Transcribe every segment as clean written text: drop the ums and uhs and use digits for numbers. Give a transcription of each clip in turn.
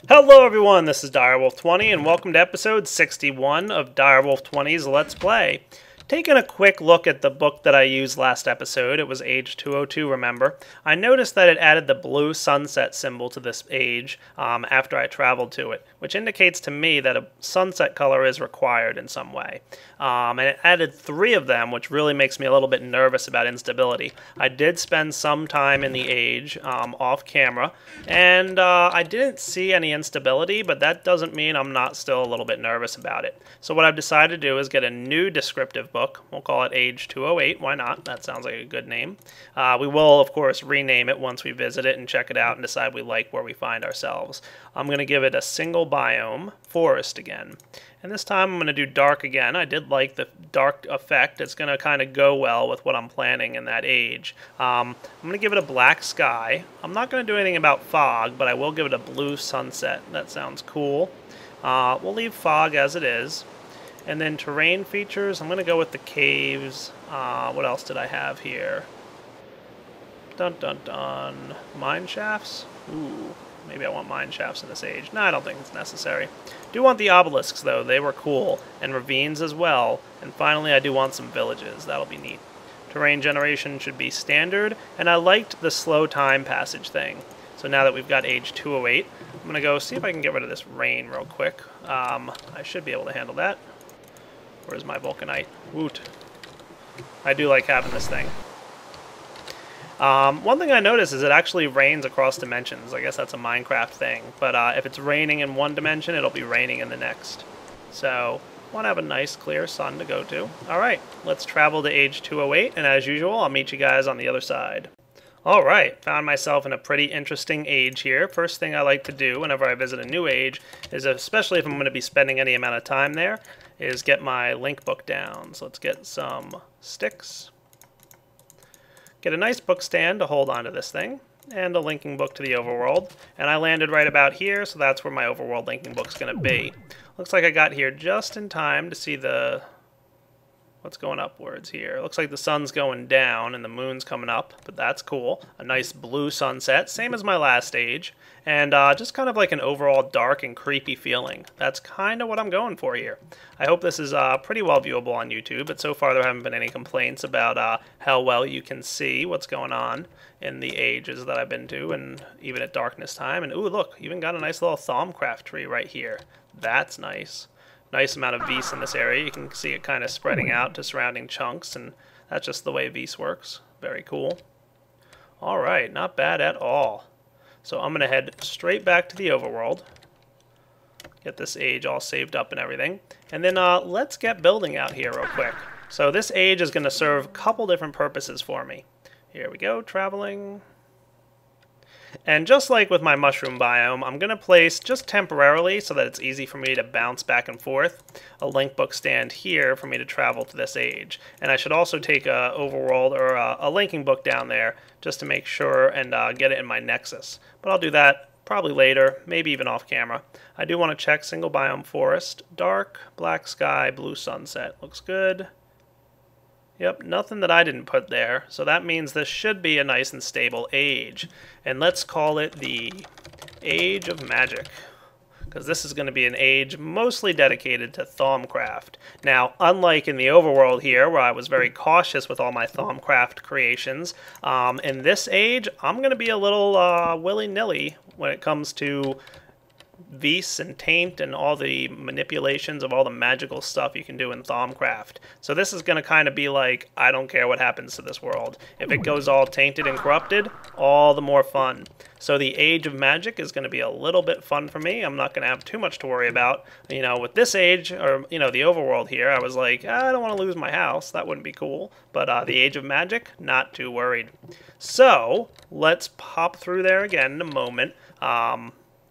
Hello everyone, this is Direwolf20 and welcome to episode 61 of Direwolf20's Let's Play. Taking a quick look at the book that I used last episode, it was age 202, remember, I noticed that it added the blue sunset symbol to this age after I traveled to it, which indicates to me that a sunset color is required in some way. And it added 3 of them, which really makes me a little bit nervous about instability. I did spend some time in the age off camera, and I didn't see any instability, but that doesn't mean I'm not still a little bit nervous about it. So what I've decided to do is get a new descriptive book. We'll call it age 208. Why not? That sounds like a good name. We will, of course, rename it once we visit it and check it out and decide we like where we find ourselves. I'm going to give it a single biome, forest again. And this time I'm going to do dark again. I did like the dark effect. It's going to kind of go well with what I'm planning in that age. I'm going to give it a black sky. I'm not going to do anything about fog, but I will give it a blue sunset. That sounds cool. We'll leave fog as it is. And then terrain features, I'm going to go with the caves. What else did I have here? Dun dun dun. Mine shafts? Ooh, maybe I want mine shafts in this age. No, I don't think it's necessary. Do want the obelisks, though. They were cool. And ravines as well. And finally, I do want some villages. That'll be neat. Terrain generation should be standard. And I liked the slow time passage thing. So now that we've got age 208, I'm going to go see if I can get rid of this rain real quick. I should be able to handle that. Where's my vulcanite? Woot. I do like having this thing. One thing I noticed is it actually rains across dimensions. I guess that's a Minecraft thing. But if it's raining in one dimension, it'll be raining in the next. So, want to have a nice clear sun to go to. Alright, let's travel to age 208, and as usual, I'll meet you guys on the other side. Alright, found myself in a pretty interesting age here. First thing I like to do whenever I visit a new age is, especially if I'm going to be spending any amount of time there, is get my link book down. So let's get some sticks. Get a nice book stand to hold onto this thing, and a linking book to the overworld. And I landed right about here, so that's where my overworld linking book's going to be. Looks like I got here just in time to see the... What's going upwards here? Looks like the sun's going down and the moon's coming up, but that's cool. A nice blue sunset, same as my last age, and just kind of like an overall dark and creepy feeling. That's kind of what I'm going for here. I hope this is pretty well viewable on YouTube, but so far there haven't been any complaints about how well you can see what's going on in the ages that I've been to, and even at darkness time. And ooh, look, even got a nice little Thaumcraft tree right here. That's nice. Nice amount of Vs in this area. You can see it kind of spreading out to surrounding chunks, and that's just the way Vs works. Very cool. Alright, not bad at all. So I'm going to head straight back to the overworld. Get this age all saved up and everything. And then let's get building out here real quick. So this age is going to serve a couple different purposes for me. Here we go, traveling. And just like with my mushroom biome, I'm going to place, just temporarily so that it's easy for me to bounce back and forth, a link book stand here for me to travel to this age. And I should also take a overworld or a linking book down there just to make sure and get it in my nexus. But I'll do that probably later, maybe even off camera. I do want to check single biome forest, dark, black sky, blue sunset. Looks good. Yep, nothing that I didn't put there, so that means this should be a nice and stable age. And let's call it the Age of Magic, because this is going to be an age mostly dedicated to Thaumcraft. Now, unlike in the overworld here, where I was very cautious with all my Thaumcraft creations, in this age, I'm going to be a little willy-nilly when it comes to Vis and Taint and all the manipulations of all the magical stuff you can do in Thaumcraft. So this is going to kind of be like, I don't care what happens to this world. If it goes all tainted and corrupted, all the more fun. So the Age of Magic is going to be a little bit fun for me. I'm not going to have too much to worry about. You know, with this age, or, you know, the overworld here, I was like, I don't want to lose my house. That wouldn't be cool. But the Age of Magic, not too worried. So, let's pop through there again in a moment.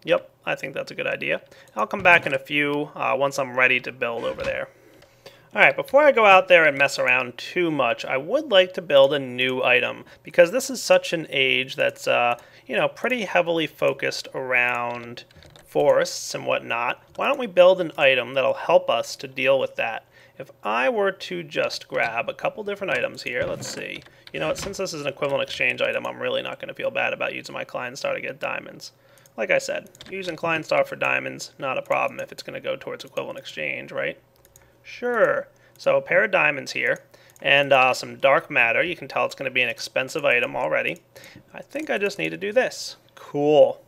Yep, I think that's a good idea. I'll come back in a few once I'm ready to build over there. Alright, before I go out there and mess around too much, I would like to build a new item, because this is such an age that's, you know, pretty heavily focused around forests and whatnot. Why don't we build an item that'll help us to deal with that? If I were to just grab a couple different items here, let's see. You know what, since this is an equivalent exchange item, I'm really not going to feel bad about using my Klein Star to get diamonds. like I said, using Klein Star for diamonds, not a problem if it's going to go towards equivalent exchange, right? Sure. So a pair of diamonds here, and some dark matter. You can tell it's going to be an expensive item already. I think I just need to do this. Cool.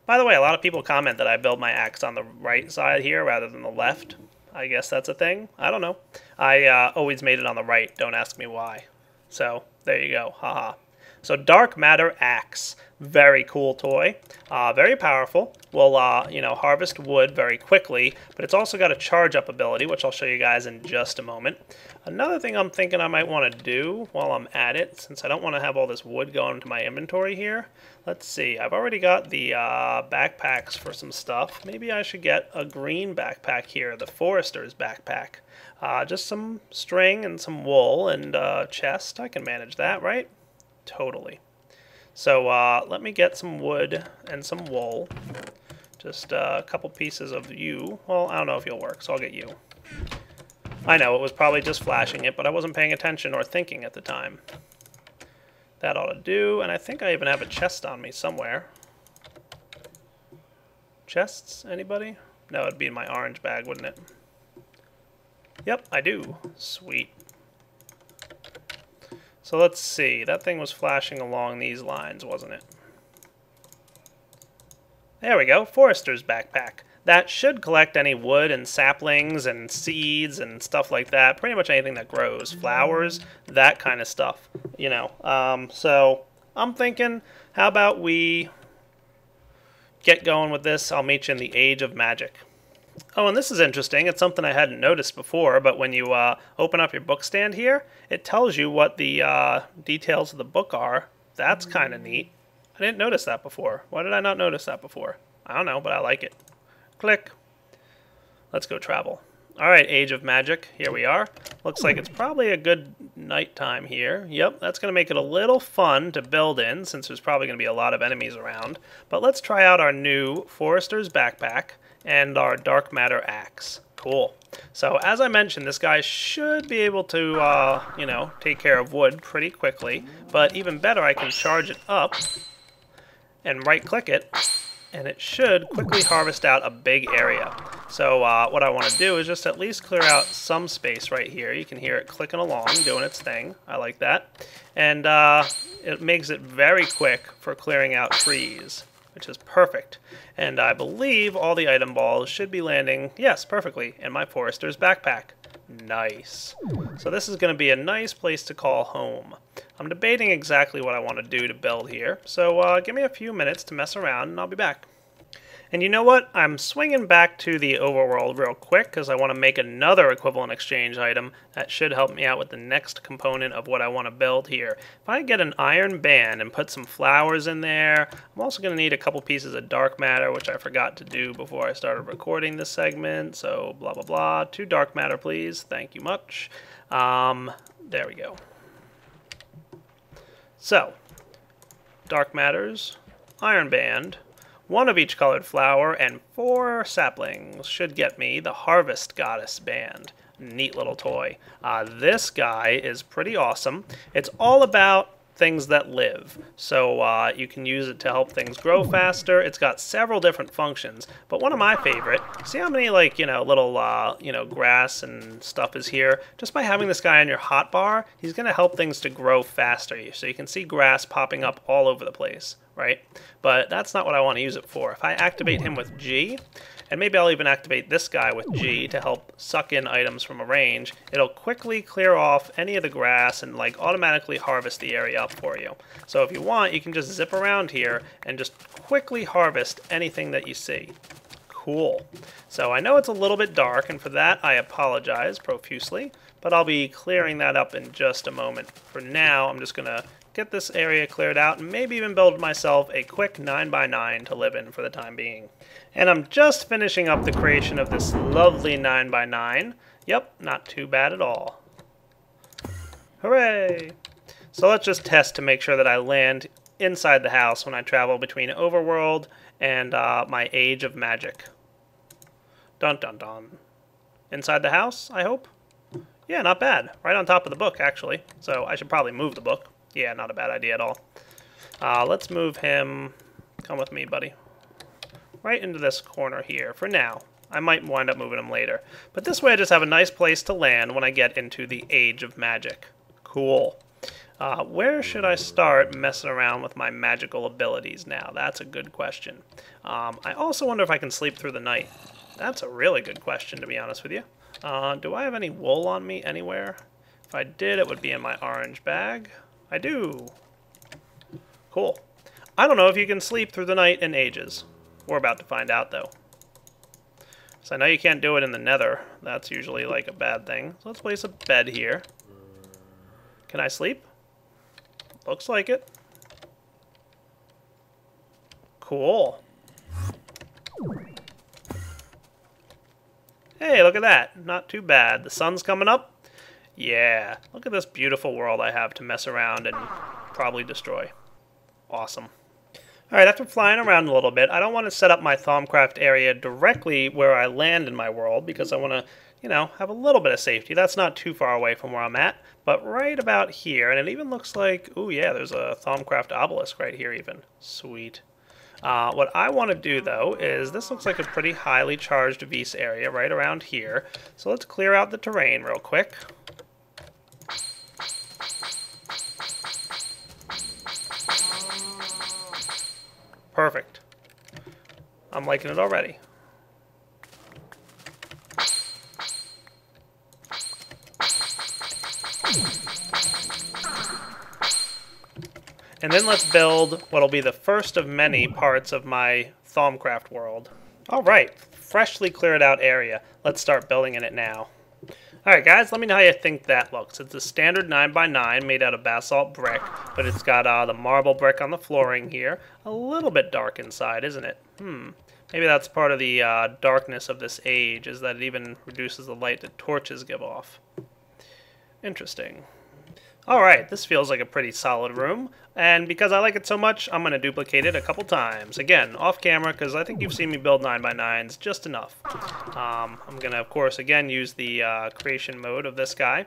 By the way, a lot of people comment that I build my axe on the right side here rather than the left. I guess that's a thing. I don't know. I always made it on the right. Don't ask me why. So, there you go. Haha. So, Dark Matter Axe. Very cool toy. Very powerful. Will, harvest wood very quickly, but it's also got a charge up ability, which I'll show you guys in just a moment. Another thing I'm thinking I might want to do while I'm at it, since I don't want to have all this wood going into my inventory here. Let's see. I've already got the backpacks for some stuff. Maybe I should get a green backpack here, the Forester's backpack. Just some string and some wool and chest. I can manage that, right? Totally. So let me get some wood and some wool. Just a couple pieces of you. Well, I don't know if you'll work, so I'll get you. I know, it was probably just flashing it, but I wasn't paying attention or thinking at the time. That ought to do, and I think I even have a chest on me somewhere. Chests? Anybody? No, it'd be in my orange bag, wouldn't it? Yep, I do. Sweet. So let's see. That thing was flashing along these lines, wasn't it? There we go. Forester's backpack. That should collect any wood and saplings and seeds and stuff like that. Pretty much anything that grows. Flowers, that kind of stuff. You know. So I'm thinking, how about we get going with this? I'll meet you in the Age of Magic. Oh, and this is interesting. It's something I hadn't noticed before, but when you open up your book stand here, it tells you what the details of the book are. That's kind of neat. I didn't notice that before. Why did I not notice that before? I don't know, but I like it. Click. Let's go travel. All right, Age of Magic. Here we are. Looks like it's probably a good nighttime here. Yep, that's going to make it a little fun to build in, since there's probably going to be a lot of enemies around. But let's try out our new Forester's backpack and our Dark Matter axe. Cool. So as I mentioned, this guy should be able to, take care of wood pretty quickly. But even better, I can charge it up and right-click it, and it should quickly harvest out a big area. So what I want to do is just at least clear out some space right here. You can hear it clicking along, doing its thing. I like that. And it makes it very quick for clearing out trees, which is perfect. And I believe all the item balls should be landing, yes, perfectly, in my Forester's backpack. Nice. So this is going to be a nice place to call home. I'm debating exactly what I want to do to build here, so give me a few minutes to mess around and I'll be back. And you know what? I'm swinging back to the overworld real quick because I want to make another equivalent exchange item that should help me out with the next component of what I want to build here. If I get an iron band and put some flowers in there, I'm also going to need a couple pieces of dark matter, which I forgot to do before I started recording this segment, so blah blah blah. 2 dark matter please, thank you much. There we go. So, dark matters, iron band, 1 of each colored flower, and 4 saplings should get me the Harvest Goddess band. Neat little toy. This guy is pretty awesome. It's all about things that live. So you can use it to help things grow faster. It's got several different functions, but one of my favorite, see how many little grass and stuff is here? Just by having this guy on your hotbar, he's going to help things to grow faster. So you can see grass popping up all over the place, right? But that's not what I want to use it for. If I activate him with G, and maybe I'll even activate this guy with G to help suck in items from a range, it'll quickly clear off any of the grass and automatically harvest the area up for you. So if you want, you can just zip around here and just quickly harvest anything that you see. Cool. So I know it's a little bit dark, and for that I apologize profusely, but I'll be clearing that up in just a moment. For now, I'm just going to get this area cleared out and maybe even build myself a quick 9x9 to live in for the time being. And I'm just finishing up the creation of this lovely 9x9. Yep, not too bad at all. Hooray! So let's just test to make sure that I land inside the house when I travel between Overworld and my Age of Magic. Dun dun dun. Inside the house, I hope? Yeah, not bad. Right on top of the book, actually. So I should probably move the book. Yeah, not a bad idea at all. Let's move him. Come with me, buddy. right into this corner here for now. I might wind up moving them later. But this way I just have a nice place to land when I get into the Age of Magic. Cool. Where should I start messing around with my magical abilities now? That's a good question. I also wonder if I can sleep through the night. That's a really good question, to be honest with you. Do I have any wool on me anywhere? If I did, it would be in my orange bag. I do. Cool. I don't know if you can sleep through the night in Ages. We're about to find out, though. So I know you can't do it in the Nether. That's usually like a bad thing. So let's place a bed here. Can I sleep? Looks like it. Cool. Hey, look at that. Not too bad. The sun's coming up. Yeah. Look at this beautiful world I have to mess around and probably destroy. Awesome. Alright, after flying around a little bit, I don't want to set up my Thaumcraft area directly where I land in my world because I want to, you know, have a little bit of safety. That's not too far away from where I'm at, but right about here, and it even looks like, ooh yeah, there's a Thaumcraft obelisk right here even. Sweet. What I want to do, though, is this looks like a pretty highly charged Vis area right around here. So let's clear out the terrain real quick. Perfect. I'm liking it already. And then let's build what'll be the first of many parts of my Thaumcraft world. Alright, freshly cleared out area. Let's start building in it now. Alright guys, let me know how you think that looks. It's a standard 9x9 made out of basalt brick, but it's got the marble brick on the flooring here. A little bit dark inside, isn't it? Maybe that's part of the darkness of this age, is that it even reduces the light that torches give off. Interesting. Alright, this feels like a pretty solid room, and because I like it so much, I'm going to duplicate it a couple times. Again, off camera, because I think you've seen me build 9x9s just enough. I'm going to, of course, again, use the creation mode of this guy.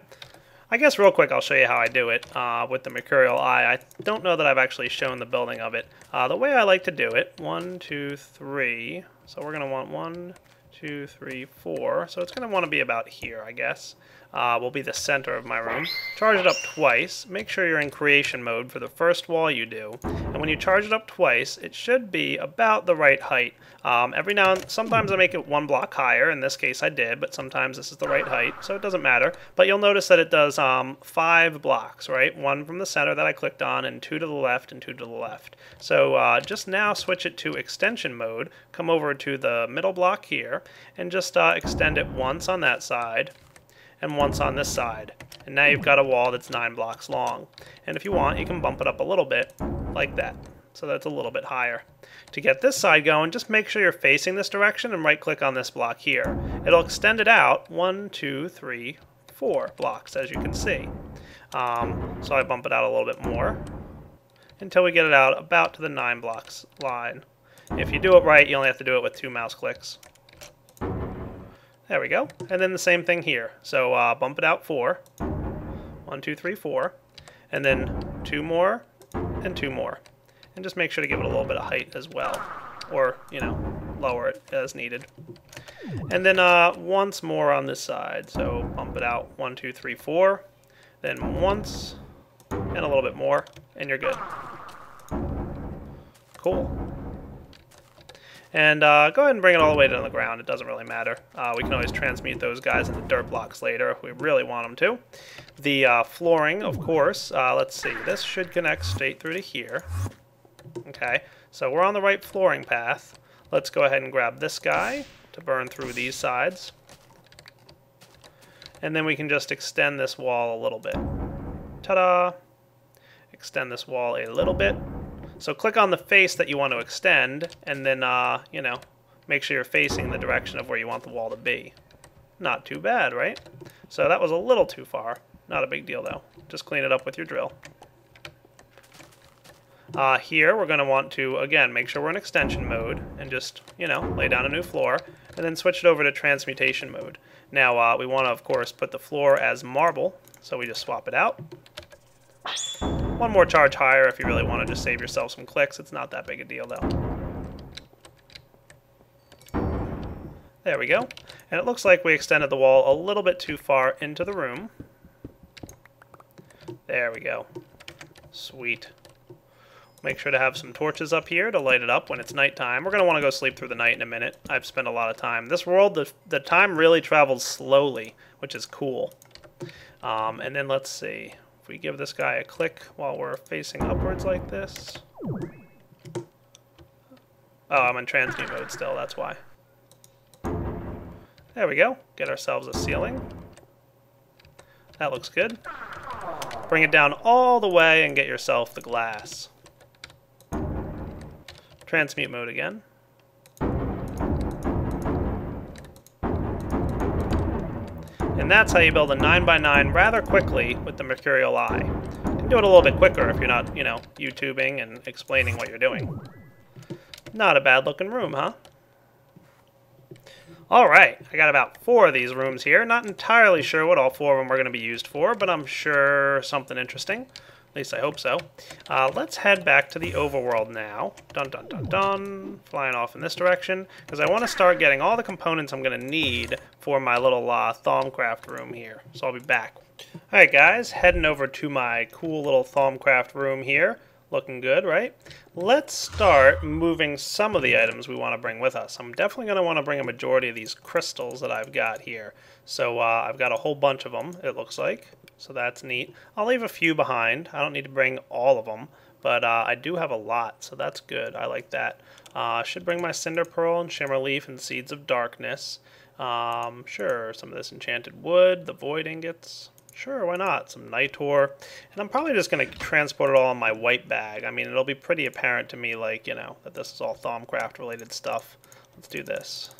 I guess real quick I'll show you how I do it with the Mercurial Eye. I don't know that I've actually shown the building of it. The way I like to do it, 1, 2, 3, so we're going to want 1, 2, 3, 4, so it's going to want to be about here, I guess. Will be the center of my room. Charge it up twice. Make sure you're in creation mode for the first wall you do. And when you charge it up twice, it should be about the right height. Every now and sometimes I make it 1 block higher. In this case I did, but sometimes this is the right height, so it doesn't matter. But you'll notice that it does 5 blocks, right? 1 from the center that I clicked on, and 2 to the left, and 2 to the left. So just now switch it to extension mode. Come over to the middle block here, and just extend it once on that side, and once on this side. And now you've got a wall that's 9 blocks long. And if you want, you can bump it up a little bit, like that. So that's a little bit higher. To get this side going, just make sure you're facing this direction and right-click on this block here. It'll extend it out 1, 2, 3, 4 blocks, as you can see. So I bump it out a little bit more until we get it out about to the 9 blocks line. If you do it right, you only have to do it with 2 mouse clicks. There we go. And then the same thing here. So bump it out 4. 1, 2, 3, 4. And then 2 more and 2 more. And just make sure to give it a little bit of height as well. Or, you know, lower it as needed. And then once more on this side. So bump it out 1, 2, 3, 4. Then once and a little bit more. And you're good. Cool. And go ahead and bring it all the way down the ground. It doesn't really matter. We can always transmute those guys into dirt blocks later if we really want them to. The flooring, of course, let's see. This should connect straight through to here. Okay, so we're on the right flooring path. Let's go ahead and grab this guy to burn through these sides. And then we can just extend this wall a little bit. Ta-da! Extend this wall a little bit. So click on the face that you want to extend, and then, you know, make sure you're facing the direction of where you want the wall to be. Not too bad, right? So that was a little too far. Not a big deal, though. Just clean it up with your drill. Here, we're going to want to, again, make sure we're in extension mode, and just, you know, lay down a new floor, and then switch it over to transmutation mode. Now, we want to, of course, put the floor as marble, so we just swap it out. 1 more charge higher if you really want to just save yourself some clicks. It's not that big a deal, though. There we go. And it looks like we extended the wall a little bit too far into the room. There we go. Sweet. Make sure to have some torches up here to light it up when it's nighttime. We're going to want to go sleep through the night in a minute. I've spent a lot of time. This world, the time really travels slowly, which is cool. And then let's see. If we give this guy a click while we're facing upwards like this. Oh, I'm in transmute mode still, that's why. There we go. Get ourselves a ceiling. That looks good. Bring it down all the way and get yourself the glass. Transmute mode again. And that's how you build a 9x9 rather quickly with the Mercurial Eye. You can do it a little bit quicker if you're not, you know, YouTubing and explaining what you're doing. Not a bad looking room, huh? Alright, I got about 4 of these rooms here. Not entirely sure what all 4 of them are going to be used for, but I'm sure something interesting. At least I hope so. Let's head back to the overworld now. Dun dun dun dun. Flying off in this direction. Because I want to start getting all the components I'm going to need for my little Thaumcraft room here. So I'll be back. Alright guys, heading over to my cool little Thaumcraft room here. Looking good, right? Let's start moving some of the items we want to bring with us. I'm definitely going to want to bring a majority of these crystals that I've got here. So I've got a whole bunch of them, it looks like. So that's neat. I'll leave a few behind. I don't need to bring all of them, but I do have a lot, so that's good. I like that. I should bring my Cinder Pearl and Shimmerleaf and Seeds of Darkness. Sure, some of this Enchanted Wood, the Void Ingots. Sure, why not? Some Nitor. And I'm probably just going to transport it all in my white bag. I mean, it'll be pretty apparent to me, like, you know, that this is all Thaumcraft related stuff. Let's do this.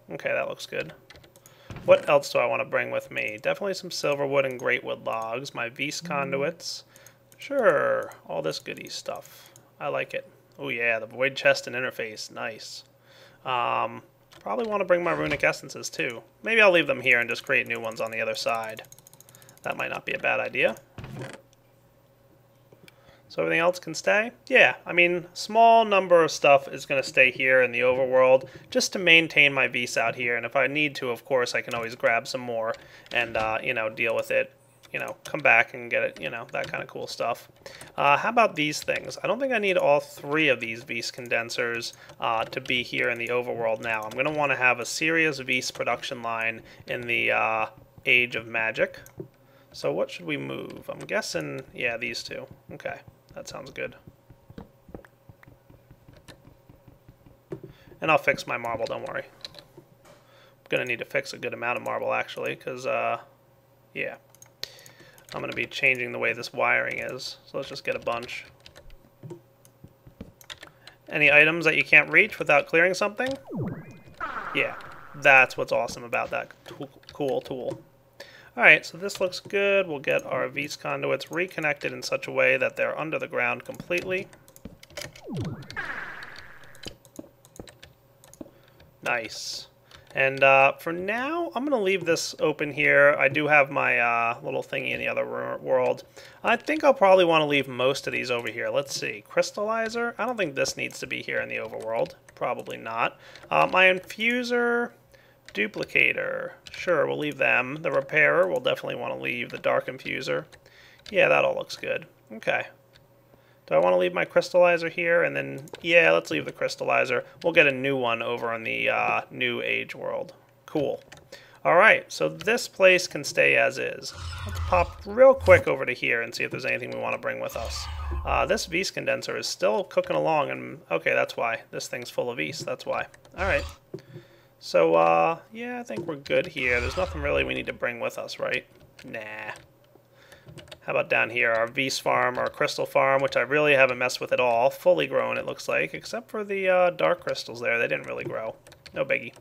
Okay, that looks good. What else do I want to bring with me? Definitely some silverwood and greatwood logs. My Vise conduits. Sure, all this goodie stuff. I like it. Oh yeah, the void chest and interface. Nice. Probably want to bring my runic essences too. Maybe I'll leave them here and just create new ones on the other side. That might not be a bad idea. So everything else can stay? Yeah, I mean, small number of stuff is going to stay here in the overworld just to maintain my Vise out here. And if I need to, of course, I can always grab some more and, you know, deal with it. You know, come back and get it, you know, that kind of cool stuff. How about these things? I don't think I need all 3 of these Vise condensers to be here in the overworld now. I'm going to want to have a serious Vise production line in the Age of Magic. So what should we move? I'm guessing, yeah, these 2. Okay. That sounds good. And I'll fix my marble, don't worry. I'm going to need to fix a good amount of marble, actually, because, yeah. I'm going to be changing the way this wiring is. So let's just get a bunch. Any items that you can't reach without clearing something? Yeah, that's what's awesome about that cool tool. Alright, so this looks good. We'll get our Vise conduits reconnected in such a way that they're under the ground completely. Nice. And for now, I'm going to leave this open here. I do have my little thingy in the other world. I think I'll probably want to leave most of these over here. Let's see. Crystallizer. I don't think this needs to be here in the overworld. Probably not. My infuser... Duplicator. Sure, we'll leave them. The repairer, we'll definitely want to leave. The dark infuser. Yeah, that all looks good. Okay. Do I want to leave my crystallizer here? And then, yeah, let's leave the crystallizer. We'll get a new one over in the new age world. Cool. Alright, so this place can stay as is. Let's pop real quick over to here and see if there's anything we want to bring with us. This Vise condenser is still cooking along, and okay, that's why. This thing's full of Vise, that's why. Alright. So, yeah, I think we're good here. There's nothing really we need to bring with us, right? Nah. How about down here, our Vise farm, our crystal farm, which I really haven't messed with at all. Fully grown, it looks like, except for the dark crystals there. They didn't really grow. No biggie.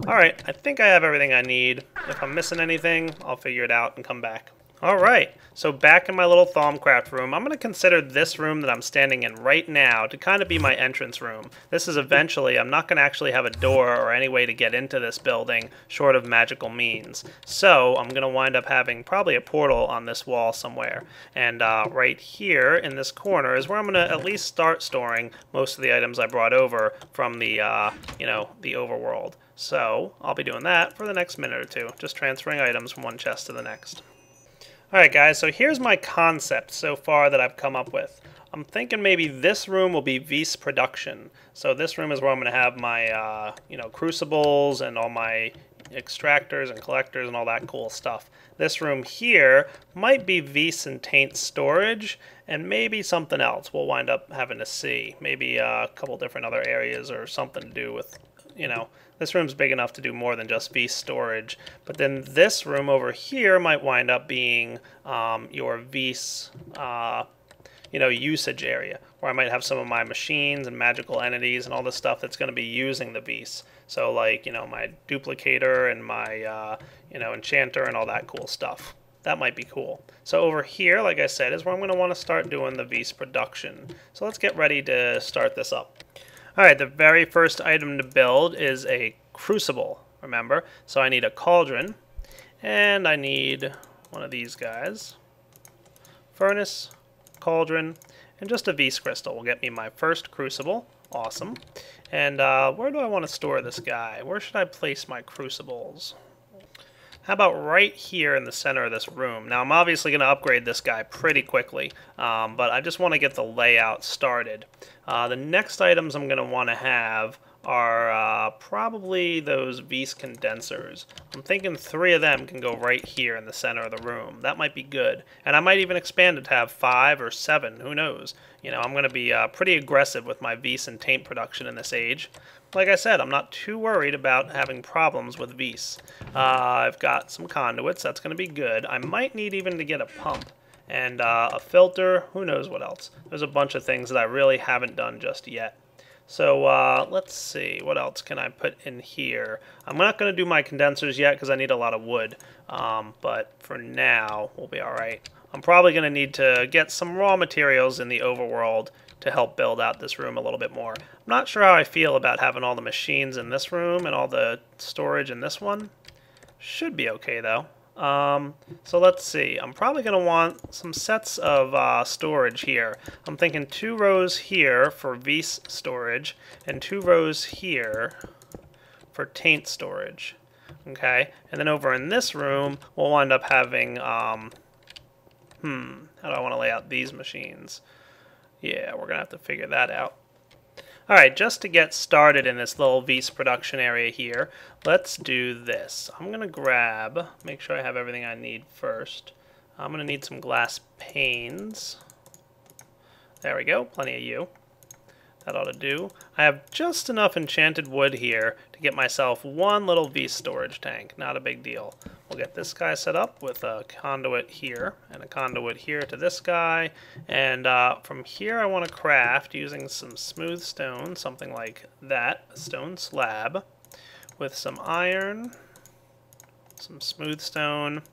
Alright, I think I have everything I need. If I'm missing anything, I'll figure it out and come back. Alright, so back in my little Thaumcraft room, I'm going to consider this room that I'm standing in right now to kind of be my entrance room. This is eventually, I'm not going to actually have a door or any way to get into this building short of magical means. So I'm going to wind up having probably a portal on this wall somewhere. And right here in this corner is where I'm going to at least start storing most of the items I brought over from the, the overworld. So I'll be doing that for the next minute or two, just transferring items from one chest to the next. Alright guys, so here's my concept so far that I've come up with. I'm thinking maybe this room will be Vis production. So this room is where I'm going to have my, crucibles and all my extractors and collectors and all that cool stuff. This room here might be Vis and Taint storage, and maybe something else we'll wind up having to see. Maybe a couple different other areas or something to do with, this room's big enough to do more than just Vis storage. But then this room over here might wind up being your Vis, usage area, where I might have some of my machines and magical entities and all the stuff that's going to be using the Vis. So like, my duplicator and my, enchanter and all that cool stuff. That might be cool. So over here, like I said, is where I'm going to want to start doing the Vis production. So let's get ready to start this up. Alright, the very first item to build is a Crucible, remember? So I need a cauldron, and I need one of these guys. Furnace, cauldron, and just a Vis crystal will get me my first Crucible. Awesome. And where do I want to store this guy? Where should I place my Crucibles? How about right here in the center of this room? Now I'm obviously going to upgrade this guy pretty quickly, but I just want to get the layout started. The next items I'm going to want to have are probably those Vis condensers. I'm thinking 3 of them can go right here in the center of the room. That might be good. And I might even expand it to have 5 or 7, who knows. I'm going to be pretty aggressive with my Vis and Taint production in this age. Like I said, I'm not too worried about having problems with Vis. I've got some conduits, that's going to be good. I might need even to get a pump and a filter, who knows what else. There's a bunch of things that I really haven't done just yet. So let's see, what else can I put in here? I'm not going to do my condensers yet because I need a lot of wood, but for now we'll be alright. I'm probably going to need to get some raw materials in the overworld to help build out this room a little bit more. I'm not sure how I feel about having all the machines in this room and all the storage in this one. Should be okay though. So let's see. I'm probably going to want some sets of storage here. I'm thinking 2 rows here for Vis storage and 2 rows here for Taint storage. Okay, and then over in this room we'll wind up having how do I want to lay out these machines? Yeah, we're gonna have to figure that out. Alright, just to get started in this little Vis production area here, let's do this. I'm going to make sure I have everything I need first. I'm going to need some glass panes. There we go, plenty of you. That ought to do. I have just enough enchanted wood here to get myself one little Vis storage tank. Not a big deal. We'll get this guy set up with a conduit here and a conduit here to this guy. And from here I want to craft using some smooth stone, something like that, a stone slab, with some iron, some smooth stone,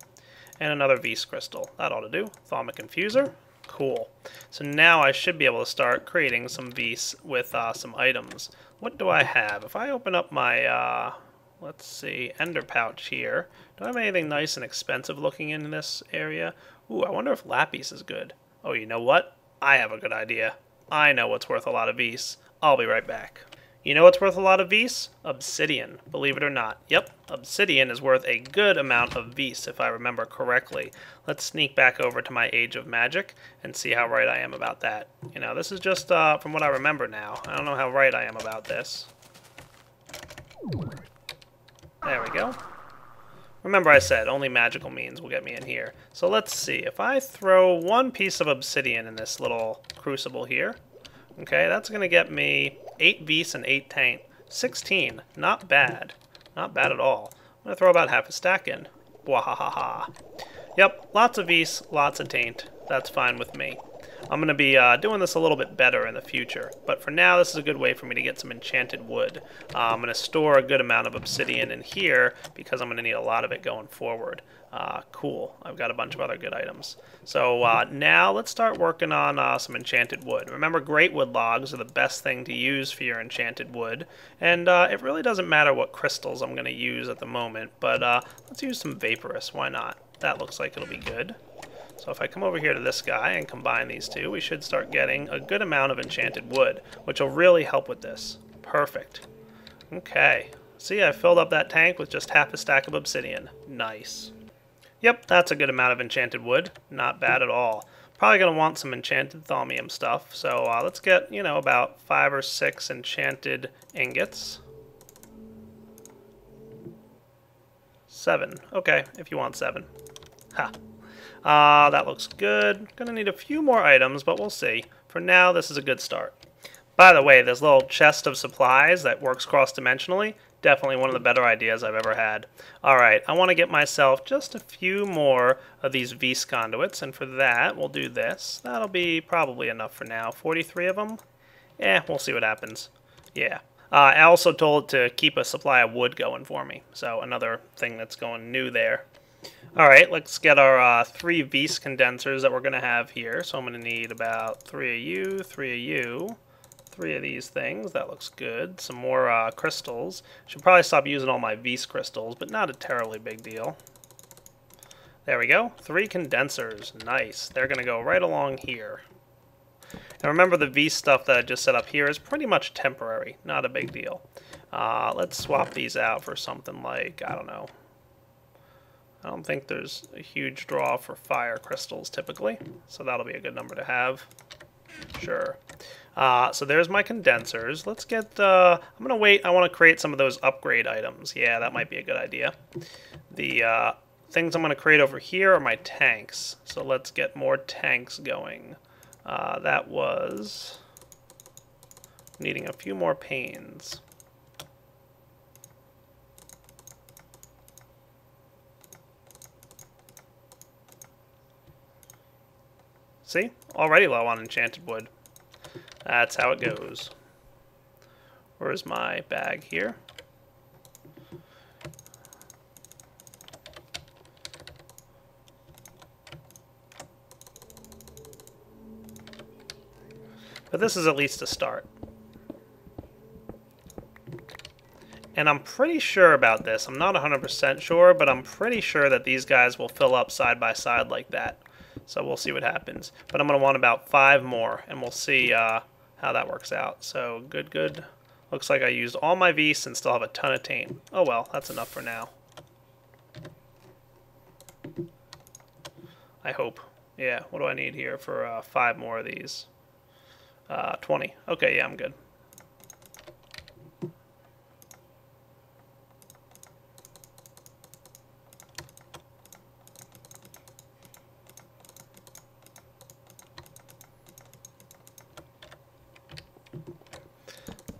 and another Vis crystal. That ought to do. Thaumic infuser. Cool. So now I should be able to start creating some Vis with some items. What do I have? If I open up my, let's see, ender pouch here, do I have anything nice and expensive looking in this area? Ooh, I wonder if lapis is good. Oh, you know what? I have a good idea. I know what's worth a lot of Vis. I'll be right back. You know what's worth a lot of Vis? Obsidian, believe it or not. Yep, obsidian is worth a good amount of Vis, if I remember correctly. Let's sneak back over to my Age of Magic and see how right I am about that. This is just from what I remember now. I don't know how right I am about this. There we go. Remember I said, only magical means will get me in here. So let's see, if I throw 1 piece of obsidian in this little crucible here, okay, that's going to get me 8 Vis and 8 Taint. 16. Not bad. Not bad at all. I'm going to throw about half a stack in. Wahahaha. Yep, lots of Vis, lots of Taint. That's fine with me. I'm going to be doing this a little bit better in the future. But for now, this is a good way for me to get some enchanted wood. I'm going to store a good amount of obsidian in here because I'm going to need a lot of it going forward. Cool. I've got a bunch of other good items. So now let's start working on some enchanted wood. Remember, great wood logs are the best thing to use for your enchanted wood. And it really doesn't matter what crystals I'm going to use at the moment, but let's use some vaporous. Why not? That looks like it'll be good. So if I come over here to this guy and combine these two, we should start getting a good amount of enchanted wood, which will really help with this. Perfect. Okay. See, I filled up that tank with just half a stack of obsidian. Nice. Yep, that's a good amount of enchanted wood. Not bad at all. Probably going to want some enchanted thaumium stuff. So let's get, you know, about 5 or 6 enchanted ingots. 7. Okay, if you want 7. Ha. That looks good. Gonna need a few more items, but we'll see. For now, this is a good start. By the way, this little chest of supplies that works cross-dimensionally, definitely one of the better ideas I've ever had. Alright, I want to get myself just a few more of these Vs conduits, and for that, we'll do this. That'll be probably enough for now. 43 of them? We'll see what happens. Yeah. I also told it to keep a supply of wood going for me, so another thing that's going new there. Alright, let's get our 3 Vs condensers that we're going to have here. So I'm going to need about 3 of you, 3 of you, 3 of these things. That looks good. Some more crystals. Should probably stop using all my Vs crystals, but not a terribly big deal. There we go. 3 condensers. Nice. They're going to go right along here. And remember, the V stuff that I just set up here is pretty much temporary. Not a big deal. Let's swap these out for something like, I don't know. I don't think there's a huge draw for fire crystals typically, so that'll be a good number to have. Sure. So there's my condensers. Let's get, I'm going to wait. I want to create some of those upgrade items. Yeah, that might be a good idea. The things I'm going to create over here are my tanks. So let's get more tanks going. That was needing a few more panes. See? Already low on enchanted wood. That's how it goes. Where's my bag here? But this is at least a start. And I'm pretty sure about this. I'm not 100% sure, but I'm pretty sure that these guys will fill up side by side like that. So we'll see what happens. But I'm going to want about 5 more, and we'll see how that works out. So good. Looks like I used all my Vs and still have a ton of taint. Oh well, that's enough for now. I hope. Yeah, what do I need here for 5 more of these? 20. Okay, yeah, I'm good.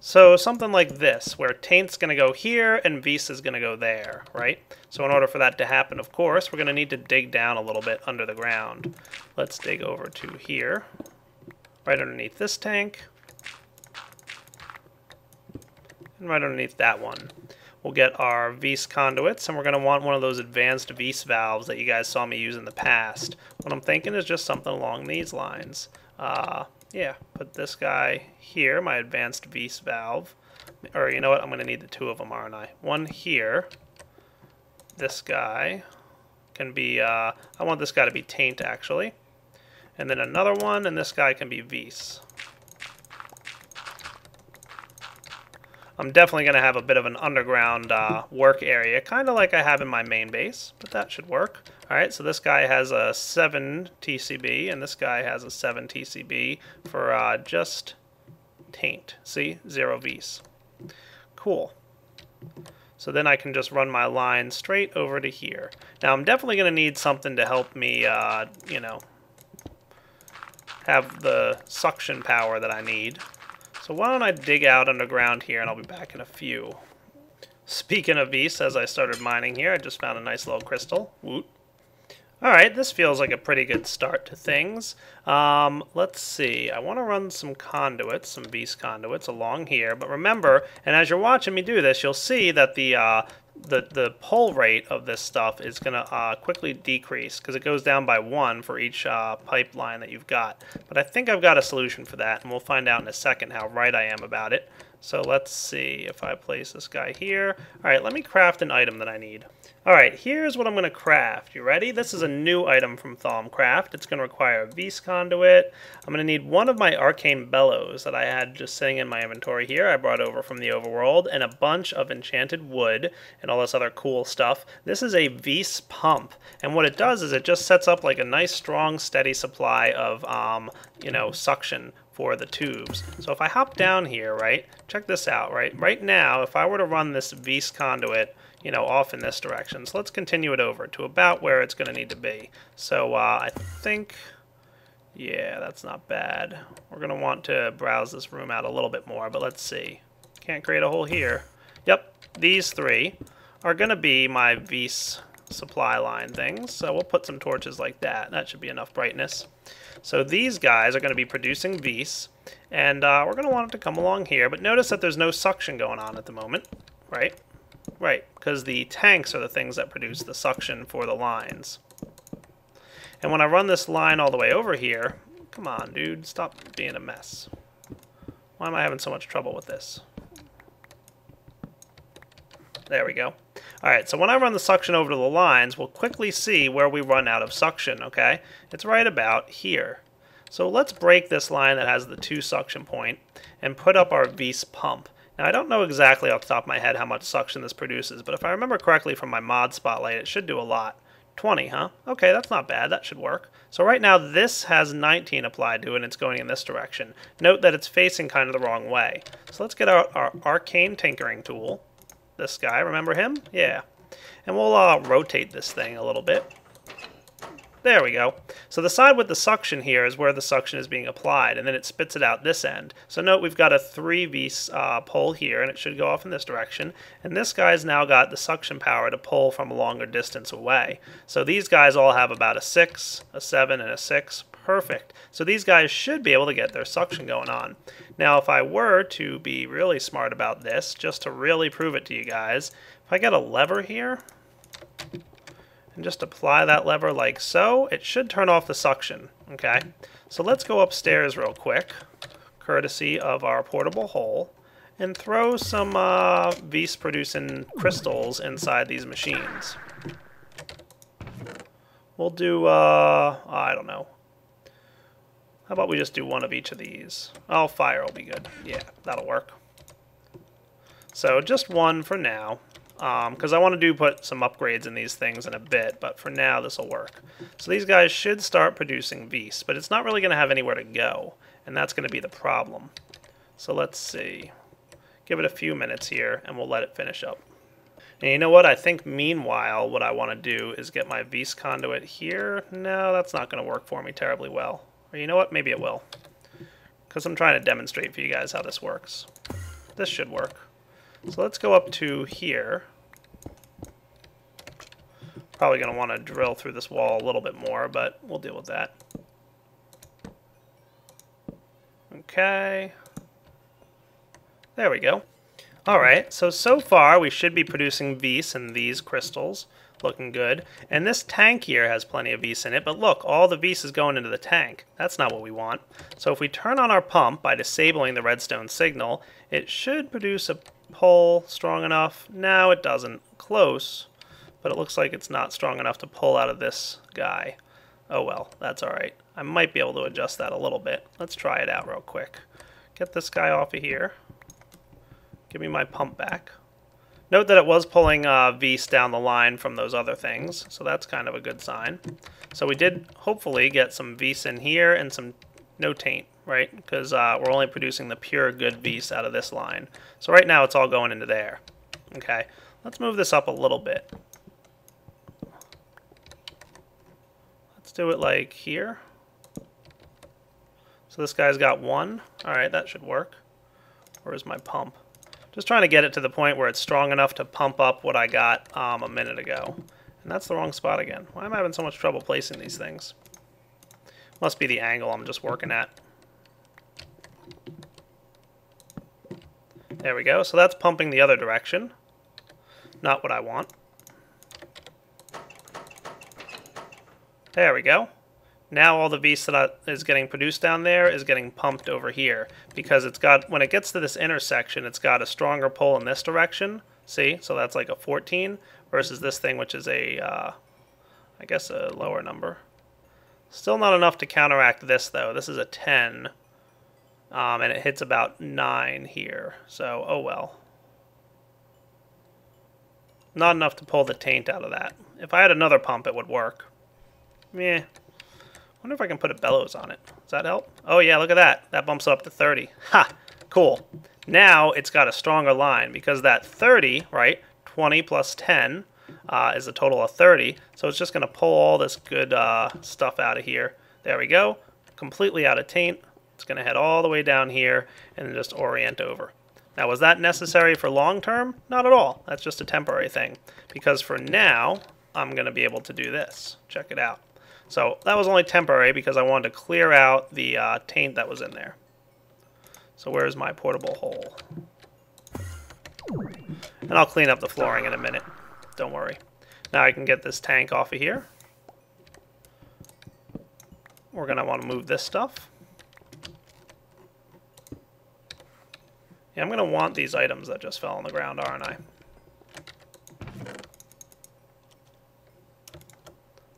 So something like this, where taint's going to go here and Vis is going to go there, right? So in order for that to happen, of course, we're going to need to dig down a little bit under the ground. Let's dig over to here, right underneath this tank, and right underneath that one. We'll get our Vis conduits, and we're going to want one of those advanced Vis valves that you guys saw me use in the past. What I'm thinking is just something along these lines. Yeah, put this guy here, my advanced Vis valve. Or you know what, I'm going to need the 2 of them, aren't I? One here. This guy can be, I want this guy to be taint, actually. And then another one, and this guy can be Vis. I'm definitely going to have a bit of an underground work area, kind of like I have in my main base, but that should work. Alright, so this guy has a 7 TCB, and this guy has a 7 TCB for just taint. See? 0 Vs. Cool. So then I can just run my line straight over to here. Now I'm definitely going to need something to help me, you know, have the suction power that I need. So why don't I dig out underground here, and I'll be back in a few. Speaking of Vis, as I started mining here, I just found a nice little crystal. Woot. Alright, this feels like a pretty good start to things. Let's see. I want to run some conduits, some beast conduits along here. But remember, and as you're watching me do this, you'll see that the pull rate of this stuff is going to quickly decrease because it goes down by 1 for each pipeline that you've got. But I think I've got a solution for that, and we'll find out in a second how right I am about it. So let's see if I place this guy here. Alright, let me craft an item that I need. Alright, here's what I'm going to craft. You ready? This is a new item from Thaumcraft. It's going to require a Beast Conduit. I'm going to need one of my Arcane Bellows that I had just sitting in my inventory here. I brought over from the overworld, and a bunch of Enchanted Wood and all this other cool stuff. This is a Beast Pump, and what it does is it just sets up like a nice, strong, steady supply of, suction for the tubes. So if I hop down here, right, check this out, right? Right now, if I were to run this Beast Conduit, off in this direction, so let's continue it over to about where it's going to need to be. So I think, yeah, that's not bad. We're going to want to browse this room out a little bit more, but let's see. Can't create a hole here. Yep, these three are going to be my Beast supply line things, so we'll put some torches like that. That should be enough brightness. So these guys are going to be producing Beasts, and we're going to want it to come along here, but notice that there's no suction going on at the moment, right? Right, because the tanks are the things that produce the suction for the lines. And when I run this line all the way over here, come on, dude, stop being a mess. Why am I having so much trouble with this? There we go. Alright, so when I run the suction over to the lines, we'll quickly see where we run out of suction, okay? It's right about here. So let's break this line that has the 2 suction point and put up our Beast Pump. Now, I don't know exactly off the top of my head how much suction this produces, but if I remember correctly from my mod spotlight, it should do a lot. 20, huh? Okay, that's not bad. That should work. So right now, this has 19 applied to it, and it's going in this direction. Note that it's facing kind of the wrong way. So let's get our Arcane Tinkering tool. This guy, remember him? Yeah. And we'll rotate this thing a little bit. There we go. So the side with the suction here is where the suction is being applied, and then it spits it out this end. So note we've got a 3V pull here, and it should go off in this direction. And this guy's now got the suction power to pull from a longer distance away. So these guys all have about a 6, a 7, and a 6. Perfect. So these guys should be able to get their suction going on. Now, if I were to be really smart about this, just to really prove it to you guys, if I get a lever here, and just apply that lever like so, it should turn off the suction, okay? So let's go upstairs real quick, courtesy of our portable hole, and throw some Beast-producing crystals inside these machines. We'll do, I don't know. How about we just do one of each of these? Oh, fire will be good. Yeah, that'll work. So just one for now. Because I want to put some upgrades in these things in a bit, but for now this will work. So these guys should start producing Beasts, but it's not really going to have anywhere to go, and that's going to be the problem. So let's see. Give it a few minutes here, and we'll let it finish up. And you know what? I think meanwhile what I want to do is get my Beast Conduit here. No, that's not going to work for me terribly well. Or you know what? Maybe it will. Because I'm trying to demonstrate for you guys how this works. This should work. So let's go up to here. Probably going to want to drill through this wall a little bit more, but we'll deal with that. Okay. There we go. Alright, so far we should be producing Beasts in these crystals. Looking good. And this tank here has plenty of Beasts in it, but look, all the Beasts is going into the tank. That's not what we want. So if we turn on our pump by disabling the redstone signal, it should produce a pull strong enough. No, it doesn't. Close, but it looks like it's not strong enough to pull out of this guy. Oh well, that's alright. I might be able to adjust that a little bit. Let's try it out real quick. Get this guy off of here. Give me my pump back. Note that it was pulling Beast down the line from those other things, so that's kind of a good sign. So we did hopefully get some Beast in here and some no taint, right? Because we're only producing the pure good Beast out of this line. So right now it's all going into there. Okay, let's move this up a little bit. Let's do it like here. So this guy's got 1. Alright, that should work. Where's my pump? Just trying to get it to the point where it's strong enough to pump up what I got a minute ago. And that's the wrong spot again. Why am I having so much trouble placing these things? Must be the angle I'm just working at. There we go. So that's pumping the other direction. Not what I want. There we go. Now all the beast that is getting produced down there is getting pumped over here. Because it's got, when it gets to this intersection, it's got a stronger pull in this direction. See? So that's like a 14 versus this thing, which is a, I guess a lower number. Still not enough to counteract this, though. This is a 10. And it hits about 9 here. So, oh well. Not enough to pull the taint out of that. If I had another pump, it would work. Meh. Wonder if I can put a bellows on it. Does that help? Oh yeah, look at that. That bumps it up to 30. Ha! Cool. Now it's got a stronger line because that 30, right, 20 plus 10 is a total of 30. So it's just going to pull all this good stuff out of here. There we go. Completely out of taint. It's going to head all the way down here and then just orient over. Now, was that necessary for long term? Not at all. That's just a temporary thing. Because for now, I'm going to be able to do this. Check it out. So that was only temporary because I wanted to clear out the taint that was in there. So where's my portable hole? And I'll clean up the flooring in a minute. Don't worry. Now I can get this tank off of here. We're going to want to move this stuff. Yeah, I'm going to want these items that just fell on the ground, aren't I?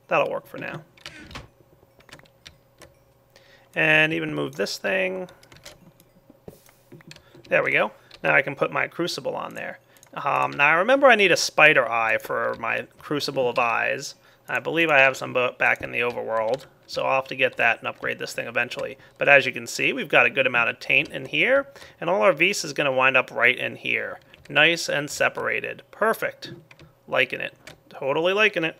That'll work for now. And even move this thing. There we go. Now I can put my Crucible on there. Now I remember I need a spider eye for my Crucible of Eyes. I believe I have some back in the overworld, so I'll have to get that and upgrade this thing eventually. But as you can see, we've got a good amount of taint in here, and all our Vis is going to wind up right in here. Nice and separated. Perfect. Liking it. Totally liking it.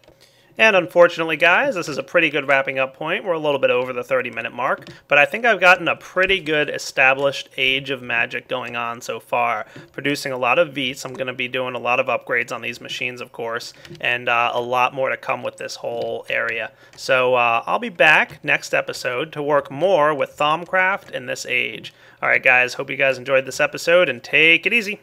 And unfortunately, guys, this is a pretty good wrapping up point. We're a little bit over the 30-minute mark, but I think I've gotten a pretty good established age of magic going on so far. Producing a lot of Vis. I'm going to be doing a lot of upgrades on these machines, of course, and a lot more to come with this whole area. So I'll be back next episode to work more with Thaumcraft in this age. All right, guys, hope you guys enjoyed this episode, and take it easy.